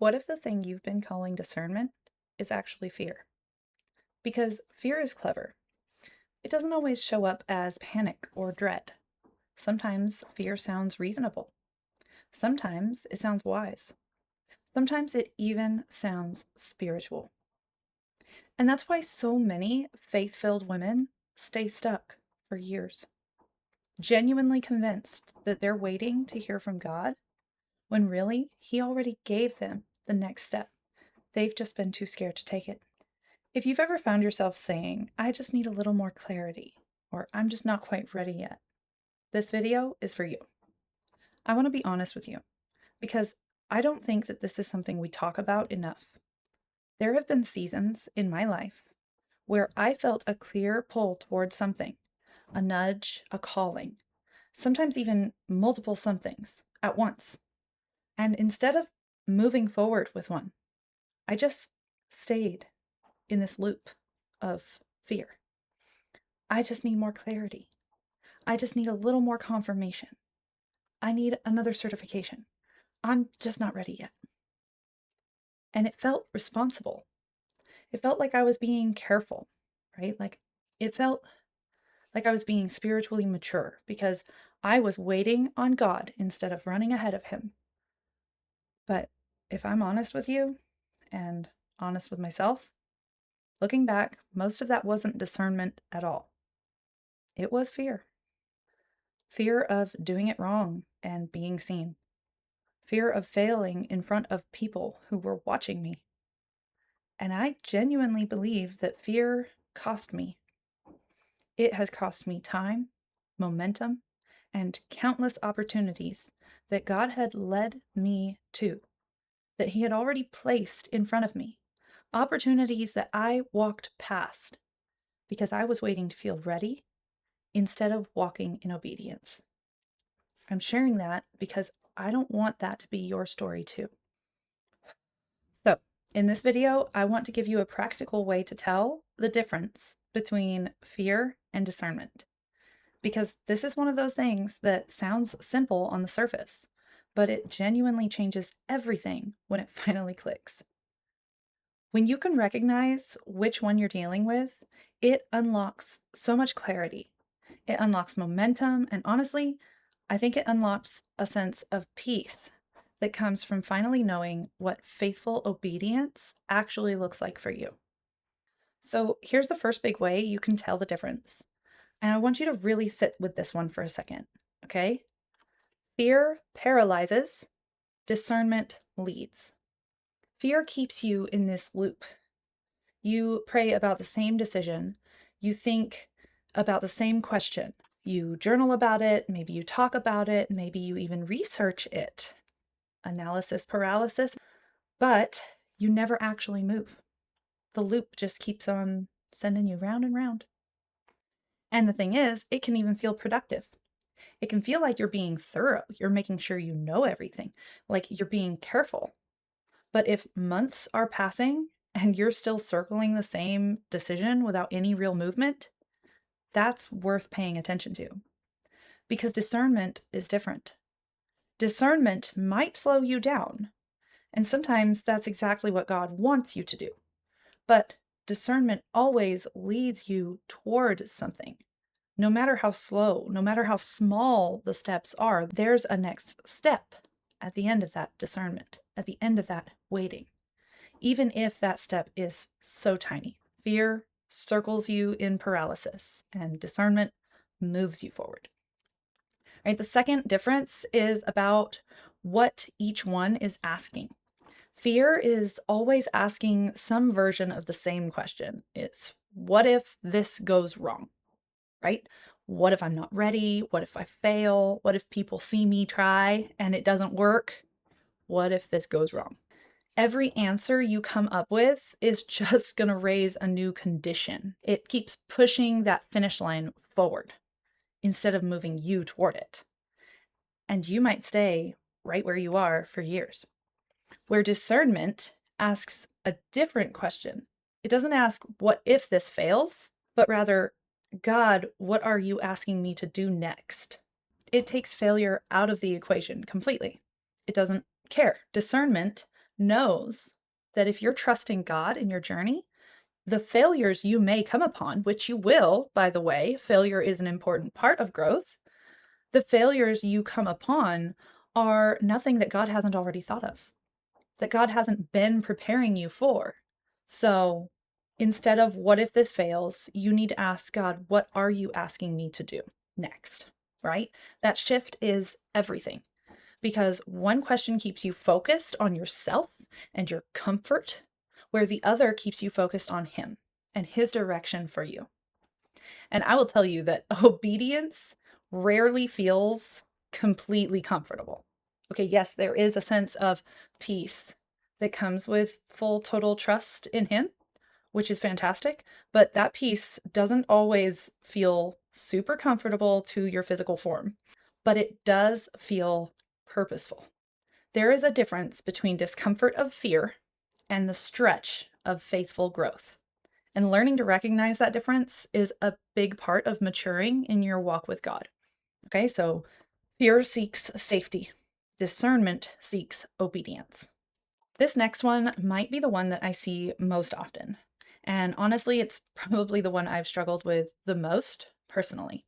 What if the thing you've been calling discernment is actually fear? Because fear is clever. It doesn't always show up as panic or dread. Sometimes fear sounds reasonable. Sometimes it sounds wise. Sometimes it even sounds spiritual. And that's why so many faith-filled women stay stuck for years, genuinely convinced that they're waiting to hear from God when really He already gave them the next step. They've just been too scared to take it. If you've ever found yourself saying, I just need a little more clarity, or I'm just not quite ready yet, this video is for you. I want to be honest with you because I don't think that this is something we talk about enough. There have been seasons in my life where I felt a clear pull towards something, a nudge, a calling, sometimes even multiple somethings at once. And instead of moving forward with one, I just stayed in this loop of fear. I just need more clarity. I just need a little more confirmation. I need another certification. I'm just not ready yet. And it felt responsible. It felt like I was being careful, right? Like it felt like I was being spiritually mature because I was waiting on God instead of running ahead of Him. But if I'm honest with you and honest with myself, looking back, most of that wasn't discernment at all. It was fear. Fear of doing it wrong and being seen. Fear of failing in front of people who were watching me. And I genuinely believe that fear cost me. It has cost me time, momentum, and countless opportunities that God had led me to, that He had already placed in front of me. Opportunities that I walked past because I was waiting to feel ready instead of walking in obedience. I'm sharing that because I don't want that to be your story too. So, in this video, I want to give you a practical way to tell the difference between fear and discernment. Because this is one of those things that sounds simple on the surface, but it genuinely changes everything when it finally clicks. When you can recognize which one you're dealing with, it unlocks so much clarity. It unlocks momentum, and honestly, I think it unlocks a sense of peace that comes from finally knowing what faithful obedience actually looks like for you. So here's the first big way you can tell the difference. And I want you to really sit with this one for a second, okay? Fear paralyzes, discernment leads. Fear keeps you in this loop. You pray about the same decision. You think about the same question. You journal about it. Maybe you talk about it. Maybe you even research it. Analysis paralysis. But you never actually move. The loop just keeps on sending you round and round. And the thing is, it can even feel productive. It can feel like you're being thorough. You're making sure you know everything, like you're being careful. But if months are passing and you're still circling the same decision without any real movement, that's worth paying attention to. Because discernment is different. Discernment might slow you down, and sometimes that's exactly what God wants you to do. But discernment always leads you toward something. No matter how slow, no matter how small the steps are, there's a next step at the end of that discernment, at the end of that waiting. Even if that step is so tiny, fear circles you in paralysis and discernment moves you forward. Right? The second difference is about what each one is asking. Fear is always asking some version of the same question. It's what if this goes wrong? Right? What if I'm not ready? What if I fail? What if people see me try and it doesn't work? What if this goes wrong? Every answer you come up with is just going to raise a new condition. It keeps pushing that finish line forward instead of moving you toward it. And you might stay right where you are for years. Where discernment asks a different question. It doesn't ask, what if this fails? But rather, God, what are you asking me to do next? It takes failure out of the equation completely. It doesn't care. Discernment knows that if you're trusting God in your journey, the failures you may come upon, which you will, by the way, failure is an important part of growth. The failures you come upon are nothing that God hasn't already thought of, that God hasn't been preparing you for. So instead of what if this fails, you need to ask God, what are you asking me to do next? Right? That shift is everything because one question keeps you focused on yourself and your comfort, where the other keeps you focused on Him and His direction for you. And I will tell you that obedience rarely feels completely comfortable. Okay, yes, there is a sense of peace that comes with full total trust in Him, which is fantastic, but that peace doesn't always feel super comfortable to your physical form, but it does feel purposeful. There is a difference between discomfort of fear and the stretch of faithful growth. And learning to recognize that difference is a big part of maturing in your walk with God. Okay, so fear seeks safety, discernment seeks obedience. This next one might be the one that I see most often. And honestly, it's probably the one I've struggled with the most personally.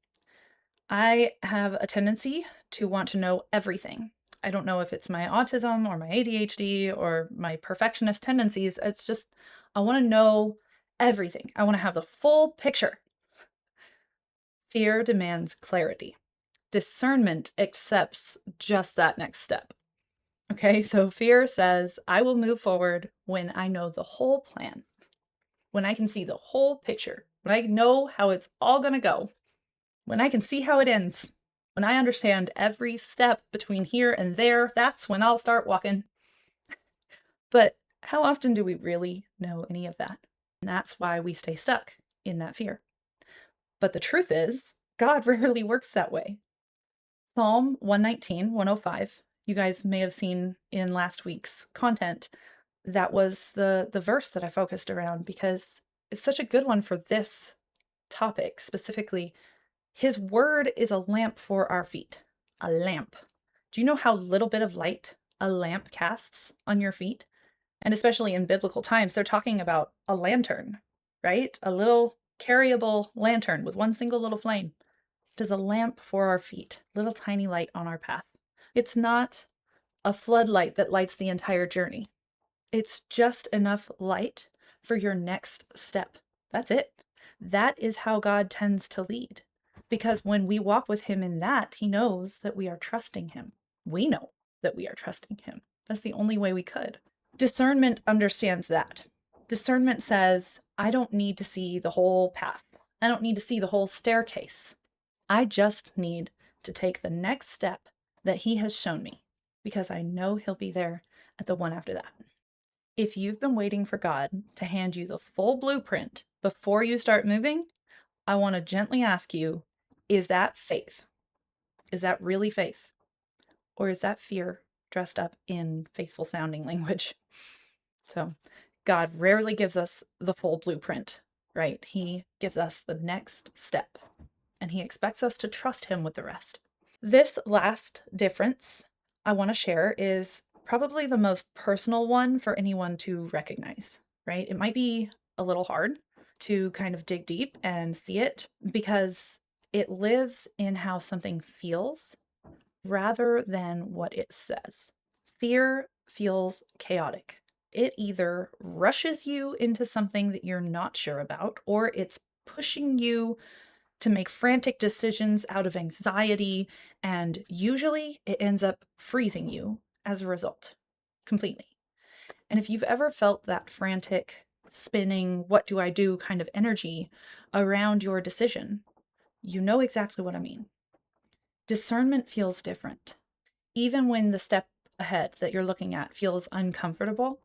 I have a tendency to want to know everything. I don't know if it's my autism or my ADHD or my perfectionist tendencies. It's just, I want to know everything. I want to have the full picture. Fear demands clarity. Discernment accepts just that next step. Okay, so fear says, I will move forward when I know the whole plan, when I can see the whole picture, when I know how it's all going to go, when I can see how it ends, when I understand every step between here and there, that's when I'll start walking. But how often do we really know any of that? And that's why we stay stuck in that fear. But the truth is, God rarely works that way. Psalm 119, 105, you guys may have seen in last week's content. That was the verse that I focused around because it's such a good one for this topic specifically. His word is a lamp for our feet. A lamp. Do you know how little bit of light a lamp casts on your feet? And especially in biblical times, they're talking about a lantern, right? A little carryable lantern with one single little flame. It is a lamp for our feet, little tiny light on our path. It's not a floodlight that lights the entire journey. It's just enough light for your next step. That's it. That is how God tends to lead. Because when we walk with Him in that, He knows that we are trusting Him. We know that we are trusting Him. That's the only way we could. Discernment understands that. Discernment says, I don't need to see the whole path. I don't need to see the whole staircase. I just need to take the next step that He has shown me because I know He'll be there at the one after that. If you've been waiting for God to hand you the full blueprint before you start moving, I want to gently ask you, is that faith? Is that really faith? Or is that fear dressed up in faithful sounding language? So God rarely gives us the full blueprint, right? He gives us the next step, and He expects us to trust Him with the rest. This last difference I want to share is probably the most personal one for anyone to recognize, right? It might be a little hard to kind of dig deep and see it because it lives in how something feels rather than what it says. Fear feels chaotic. It either rushes you into something that you're not sure about, or it's pushing you to make frantic decisions out of anxiety, and usually it ends up freezing you as a result, completely. And if you've ever felt that frantic, spinning, what do I do kind of energy around your decision, you know exactly what I mean. Discernment feels different. Even when the step ahead that you're looking at feels uncomfortable,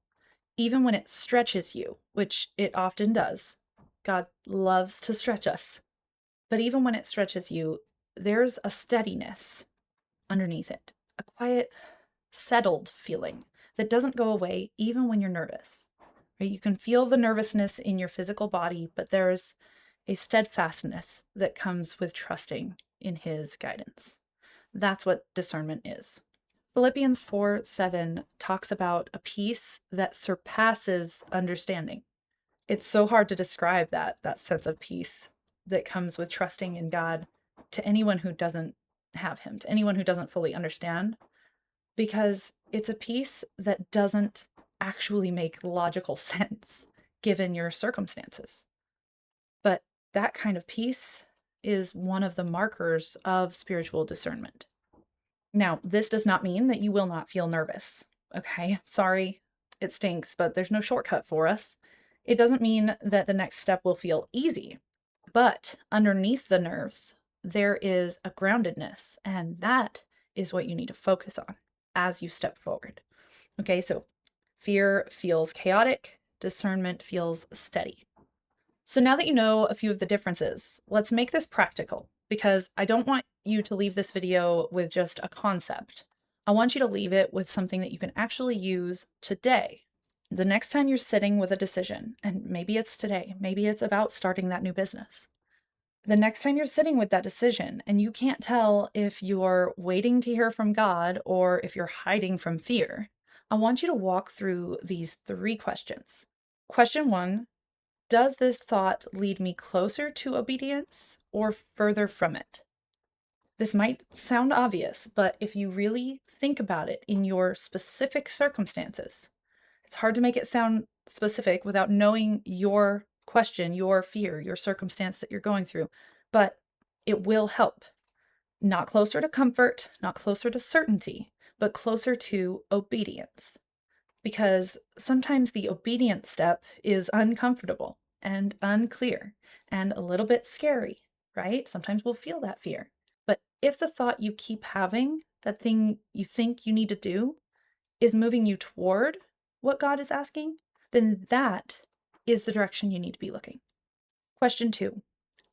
even when it stretches you, which it often does, God loves to stretch us. But even when it stretches you, there's a steadiness underneath it, a quiet, settled feeling that doesn't go away even when you're nervous. Right? You can feel the nervousness in your physical body, but there's a steadfastness that comes with trusting in His guidance. That's what discernment is. Philippians 4:7 talks about a peace that surpasses understanding. It's so hard to describe that sense of peace that comes with trusting in God to anyone who doesn't have him, to anyone who doesn't fully understand, because it's a peace that doesn't actually make logical sense given your circumstances. But that kind of peace is one of the markers of spiritual discernment. Now, this does not mean that you will not feel nervous. Okay, sorry, it stinks, but there's no shortcut for us. It doesn't mean that the next step will feel easy, but underneath the nerves, there is a groundedness, and that is what you need to focus on as you step forward. Okay, so fear feels chaotic, discernment feels steady. So now that you know a few of the differences, let's make this practical because I don't want you to leave this video with just a concept. I want you to leave it with something that you can actually use today. The next time you're sitting with a decision, and maybe it's today, maybe it's about starting that new business. The next time you're sitting with that decision and you can't tell if you're waiting to hear from God or if you're hiding from fear, I want you to walk through these 3 questions. Question 1, does this thought lead me closer to obedience or further from it? This might sound obvious, but if you really think about it in your specific circumstances, it's hard to make it sound specific without knowing your question, your fear, your circumstance that you're going through, but it will help. Not closer to comfort, not closer to certainty, but closer to obedience. Because sometimes the obedient step is uncomfortable and unclear and a little bit scary, right? Sometimes we'll feel that fear. But if the thought you keep having, that thing you think you need to do, is moving you toward what God is asking, then that is the direction you need to be looking. Question 2,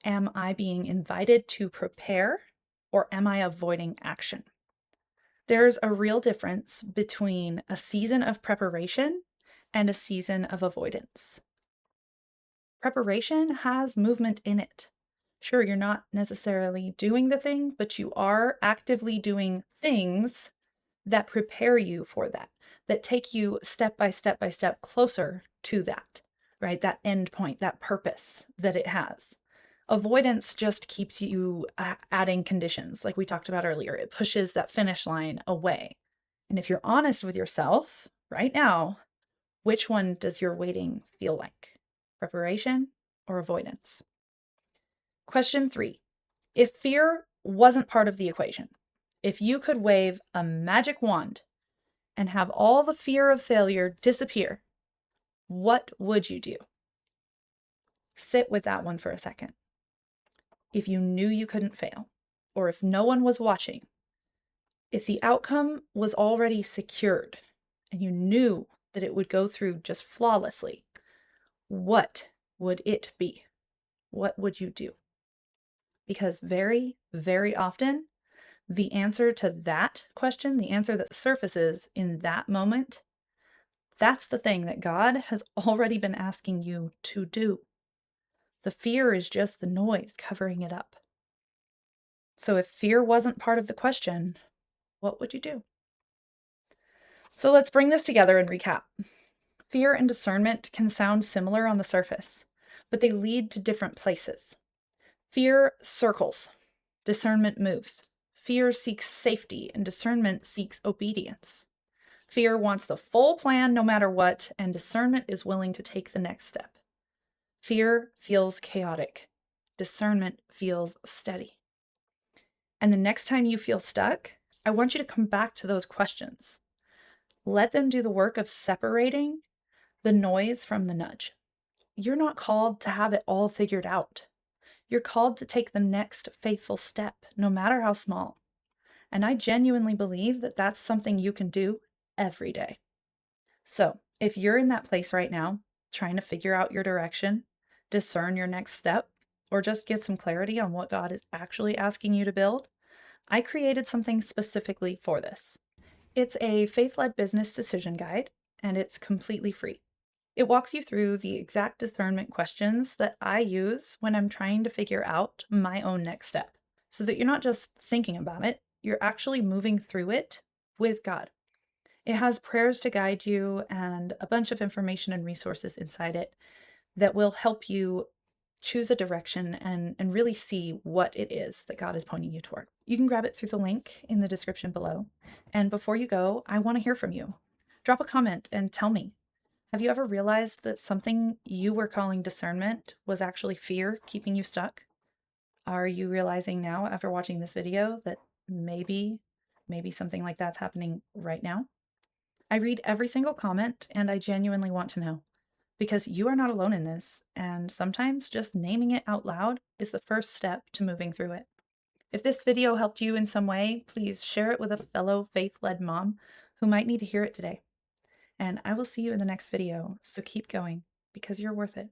am I being invited to prepare or am I avoiding action? There's a real difference between a season of preparation and a season of avoidance. Preparation has movement in it. Sure, you're not necessarily doing the thing, but you are actively doing things that prepare you for that, that take you step by step by step closer to that, right? That end point, that purpose that it has. Avoidance just keeps you adding conditions, like we talked about earlier. It pushes that finish line away. And if you're honest with yourself right now, which one does your waiting feel like? Preparation or avoidance? Question 3. If fear wasn't part of the equation, if you could wave a magic wand and have all the fear of failure disappear, what would you do? Sit with that one for a second. If you knew you couldn't fail, or if no one was watching, if the outcome was already secured and you knew that it would go through just flawlessly, what would it be? What would you do? Because very, very often, the answer to that question, the answer that surfaces in that moment, that's the thing that God has already been asking you to do. The fear is just the noise covering it up. So if fear wasn't part of the question, what would you do? So let's bring this together and recap. Fear and discernment can sound similar on the surface, but they lead to different places. Fear circles, discernment moves. Fear seeks safety, and discernment seeks obedience. Fear wants the full plan no matter what, and discernment is willing to take the next step. Fear feels chaotic. Discernment feels steady. And the next time you feel stuck, I want you to come back to those questions. Let them do the work of separating the noise from the nudge. You're not called to have it all figured out. You're called to take the next faithful step, no matter how small. And I genuinely believe that that's something you can do every day. So if you're in that place right now, trying to figure out your direction, discern your next step, or just get some clarity on what God is actually asking you to build, I created something specifically for this. It's a faith-led business decision guide, and it's completely free. It walks you through the exact discernment questions that I use when I'm trying to figure out my own next step, so that you're not just thinking about it, you're actually moving through it with God. It has prayers to guide you and a bunch of information and resources inside it that will help you choose a direction and really see what it is that God is pointing you toward. You can grab it through the link in the description below. And before you go, I want to hear from you. Drop a comment and tell me, have you ever realized that something you were calling discernment was actually fear keeping you stuck? Are you realizing now after watching this video that maybe something like that's happening right now? I read every single comment and I genuinely want to know because you are not alone in this, and sometimes just naming it out loud is the first step to moving through it. If this video helped you in some way, please share it with a fellow faith-led mom who might need to hear it today. And I will see you in the next video, so keep going because you're worth it.